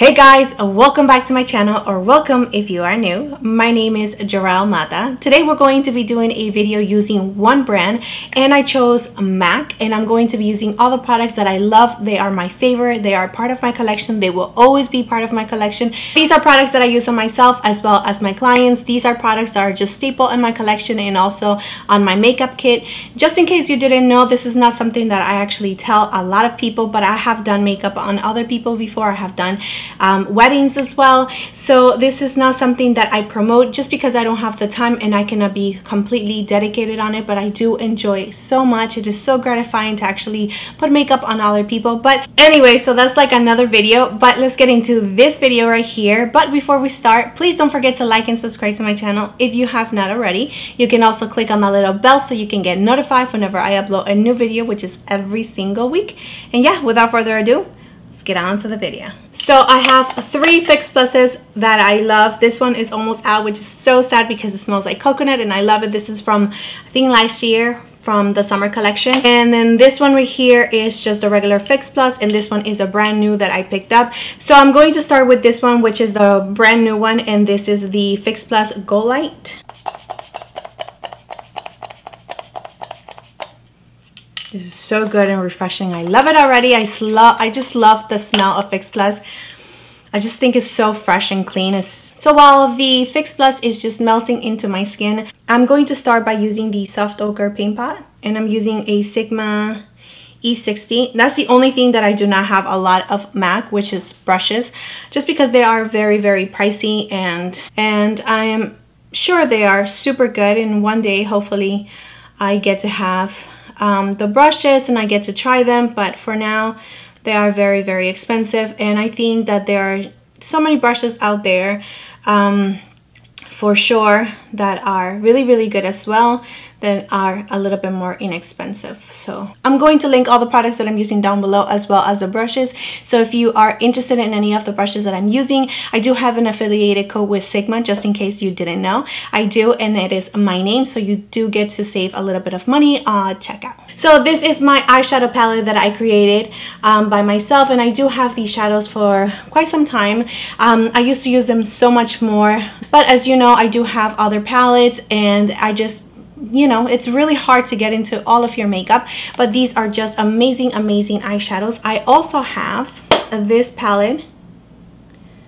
Hey guys, welcome back to my channel, or welcome if you are new. My name is Gerel Matta. Today we're going to be doing a video using one brand, and I chose MAC, and I'm going to be using all the products that I love. They are my favorite. They are part of my collection. They will always be part of my collection. These are products that I use on myself as well as my clients. These are products that are just staple in my collection and also on my makeup kit. Just in case you didn't know, this is not something that I actually tell a lot of people, but I have done makeup on other people before. I have done weddings as well, so this is not something that I promote just because I don't have the time and I cannot be completely dedicated on it, but I do enjoy it so much. It is so gratifying to actually put makeup on other people. But anyway, so that's like another video, but let's get into this video right here. But before we start, please don't forget to like and subscribe to my channel if you have not already. You can also click on the little bell so you can get notified whenever I upload a new video, which is every single week. And yeah, without further ado, get on to the video. So I have 3 Fix Pluses that I love. This one is almost out, which is so sad because it smells like coconut and I love it. This is from, I think, last year, from the summer collection. And then this one right here is just a regular Fix Plus, and this one is a brand new that I picked up. So I'm going to start with this one, which is the brand new one, and this is the Fix Plus Go Light. This is so good and refreshing. I love it already. I just love the smell of Fix Plus. I just think it's so fresh and clean. So while the Fix Plus is just melting into my skin, I'm going to start by using the Soft Ochre Paint Pot. And I'm using a Sigma E60. That's the only thing that I do not have a lot of MAC, which is brushes. Just because they are very, very pricey, and I am sure they are super good. And one day, hopefully, I get to have the brushes and I get to try them, but for now they are very, very expensive, and I think that there are so many brushes out there for sure that are really, really good as well, that are a little bit more inexpensive. So I'm going to link all the products that I'm using down below, as well as the brushes. So if you are interested in any of the brushes that I'm using, I do have an affiliated code with Sigma, just in case you didn't know. I do, and it is my name, so you do get to save a little bit of money on checkout. So this is my eyeshadow palette that I created by myself, and I do have these shadows for quite some time. I used to use them so much more, but as you know, I do have other palettes, and I just, you know, it's really hard to get into all of your makeup, but these are just amazing, amazing eyeshadows. I also have this palette,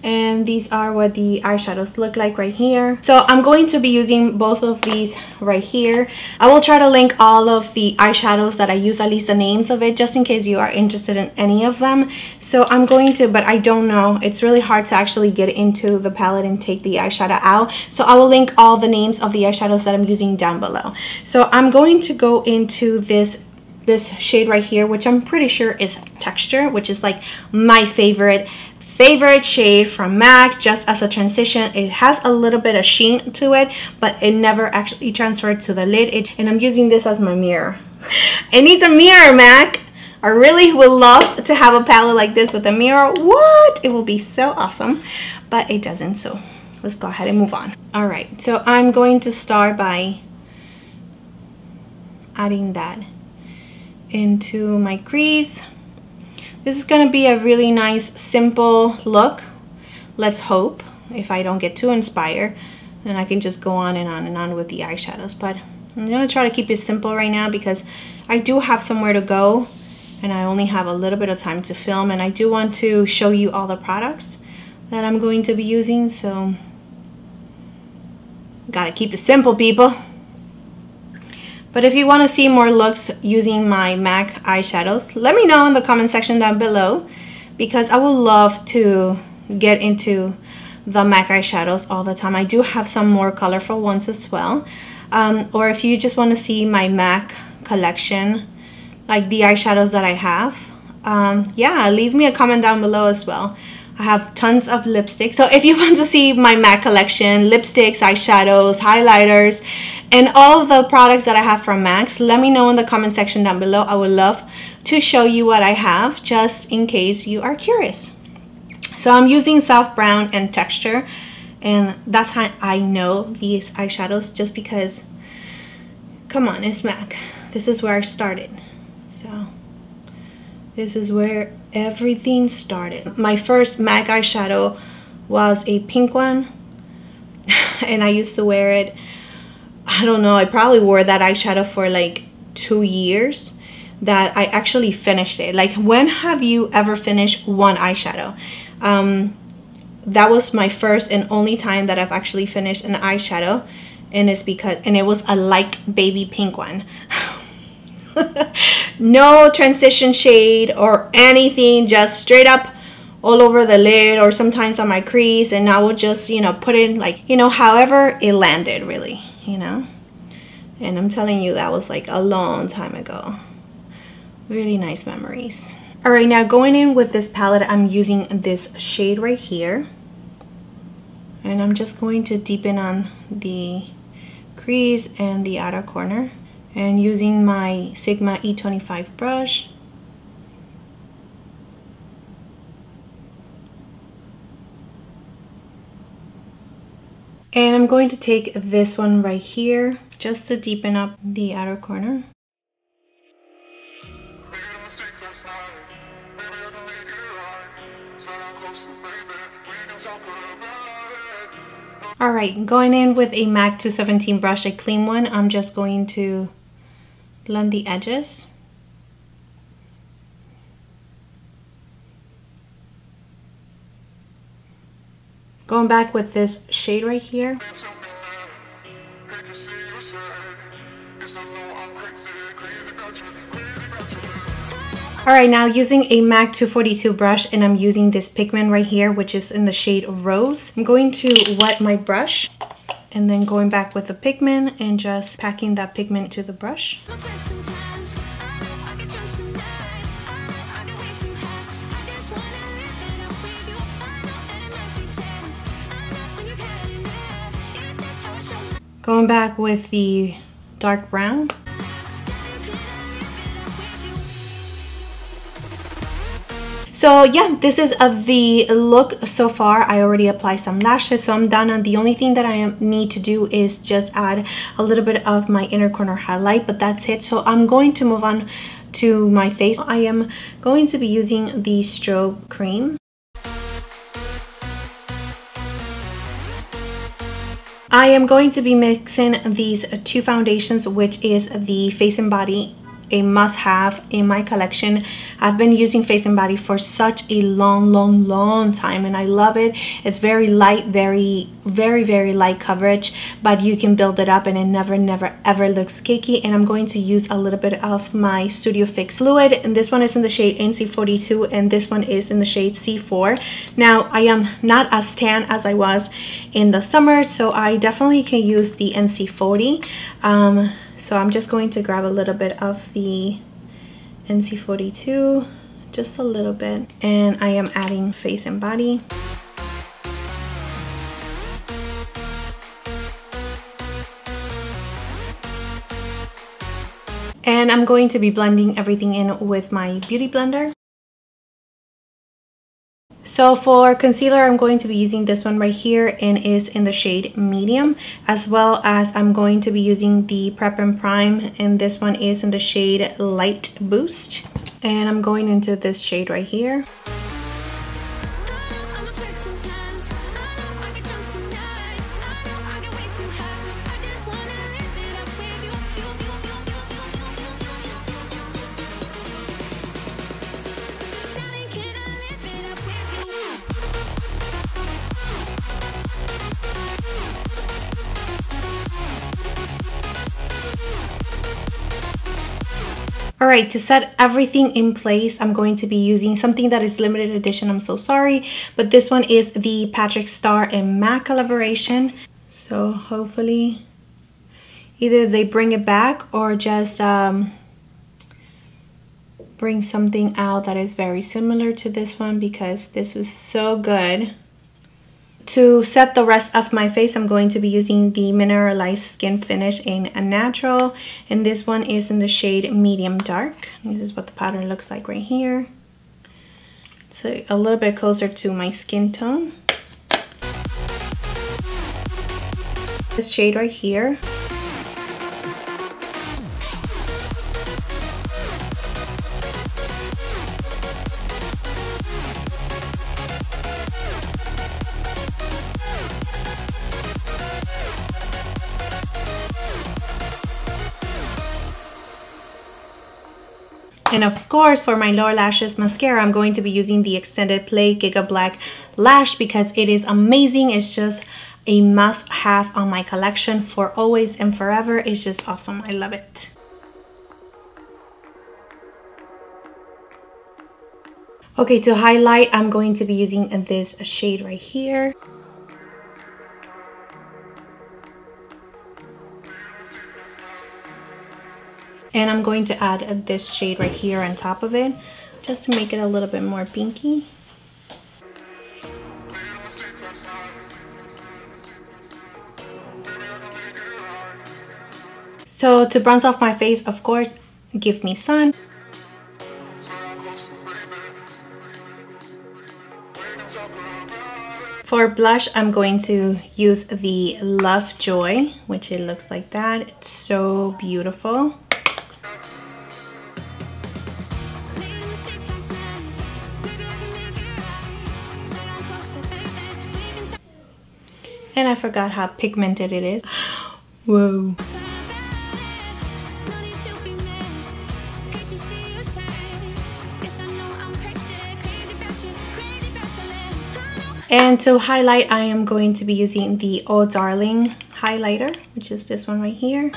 and these are what the eyeshadows look like right here. So I'm going to be using both of these right here. I will try to link all of the eyeshadows that I use, at least the names of it, just in case you are interested in any of them. So I'm going to, but I don't know, it's really hard to actually get into the palette and take the eyeshadow out. So I will link all the names of the eyeshadows that I'm using down below. So I'm going to go into this shade right here, which I'm pretty sure is Texture, which is like my favorite shade from MAC. Just as a transition, it has a little bit of sheen to it, but it never actually transferred to the lid. And I'm using this as my mirror. It needs a mirror, MAC. I really would love to have a palette like this with a mirror. What? It will be so awesome, but it doesn't. So let's go ahead and move on. All right, so I'm going to start by adding that into my crease. This is going to be a really nice, simple look. Let's hope. If I don't get too inspired, then I can just go on and on and on with the eyeshadows. But I'm going to try to keep it simple right now because I do have somewhere to go and I only have a little bit of time to film, and I do want to show you all the products that I'm going to be using. So gotta keep it simple, people. But if you want to see more looks using my MAC eyeshadows, let me know in the comment section down below, because I would love to get into the MAC eyeshadows all the time. I do have some more colorful ones as well. Or if you just want to see my MAC collection, like the eyeshadows that I have, yeah, leave me a comment down below as well. I have tons of lipsticks. So if you want to see my MAC collection, lipsticks, eyeshadows, highlighters, and all the products that I have from MAC, let me know in the comment section down below. I would love to show you what I have, just in case you are curious. So I'm using Soft Brown and Texture, and that's how I know these eyeshadows, just because, come on, it's MAC. This is where I started. So This is where everything started. My first MAC eyeshadow was a pink one, and I used to wear it. I don't know, I probably wore that eyeshadow for like 2 years that I actually finished it. Like, when have you ever finished one eyeshadow? That was my first and only time that I've actually finished an eyeshadow, and it's because, and it was a light baby pink one. No transition shade or anything, just straight up all over the lid, or sometimes on my crease, and I would just, you know, put in like, you know, however it landed, really, you know. And I'm telling you, that was like a long time ago. Really nice memories. All right, now going in with this palette, I'm using this shade right here, and I'm just going to deepen on the crease and the outer corner, and using my Sigma E25 brush. And I'm going to take this one right here just to deepen up the outer corner. Alright, going in with a MAC 217 brush, a clean one, I'm just going to blend the edges. Going back with this shade right here. Alright, now using a MAC 242 brush, and I'm using this pigment right here, which is in the shade Rose. I'm going to wet my brush, and then going back with the pigment and just packing that pigment to the brush. Going back with the dark brown. So yeah, this is the look so far. I already applied some lashes, so I'm done. And the only thing that I need to do is just add a little bit of my inner corner highlight, but that's it. So I'm going to move on to my face. I am going to be using the strobe cream. I am going to be mixing these two foundations, which is the Face and Body, a must-have in my collection. I've been using Face and Body for such a long time, and I love it. It's very light, very light coverage, but you can build it up and it never ever looks cakey. And I'm going to use a little bit of my Studio Fix fluid, and this one is in the shade NC42 and this one is in the shade C4. Now, I am not as tan as I was in the summer, so I definitely can use the NC40. So I'm just going to grab a little bit of the NC42, just a little bit, and I am adding Face and Body. And I'm going to be blending everything in with my beauty blender. So for concealer, I'm going to be using this one right here, and is in the shade Medium, as well as I'm going to be using the Prep and Prime, and this one is in the shade Light Boost. And I'm going into this shade right here. Alright, to set everything in place, I'm going to be using something that is limited edition. I'm so sorry, but this one is the Patrick Star and MAC collaboration. So hopefully either they bring it back or just bring something out that is very similar to this one, because this was so good. To set the rest of my face, I'm going to be using the Mineralized Skin Finish in a Natural, and this one is in the shade Medium Dark. This is what the pattern looks like right here. So a little bit closer to my skin tone. This shade right here. And of course, for my lower lashes mascara, I'm going to be using the Extended Play Giga Black Lash because it is amazing. It's just a must-have on my collection for always and forever. It's just awesome. I love it. Okay, to highlight, I'm going to be using this shade right here. And I'm going to add this shade right here on top of it, just to make it a little bit more pinky. So to bronze off my face, of course, Give Me Sun. For blush, I'm going to use the Lovejoy, which it looks like that. It's so beautiful. And I forgot how pigmented it is. Whoa. And to highlight, I am going to be using the Oh Darling highlighter, which is this one right here.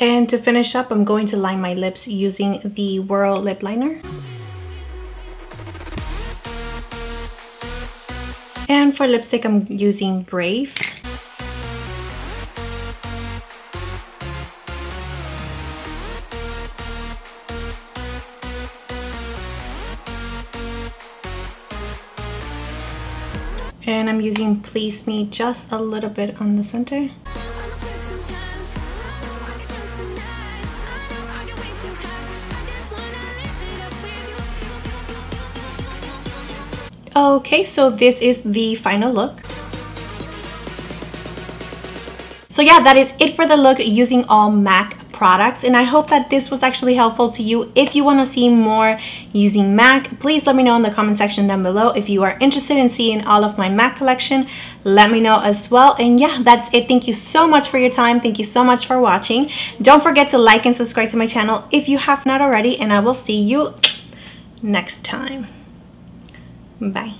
And to finish up, I'm going to line my lips using the Whirl lip liner. And for lipstick, I'm using Brave. And I'm using Please Me just a little bit on the center. Okay, so this is the final look. So yeah, that is it for the look using all MAC products, and I hope that this was actually helpful to you. If you want to see more using MAC, please let me know in the comment section down below. If you are interested in seeing all of my MAC collection, let me know as well. And yeah, that's it. Thank you so much for your time. Thank you so much for watching. Don't forget to like and subscribe to my channel if you have not already, and I will see you next time. Bye.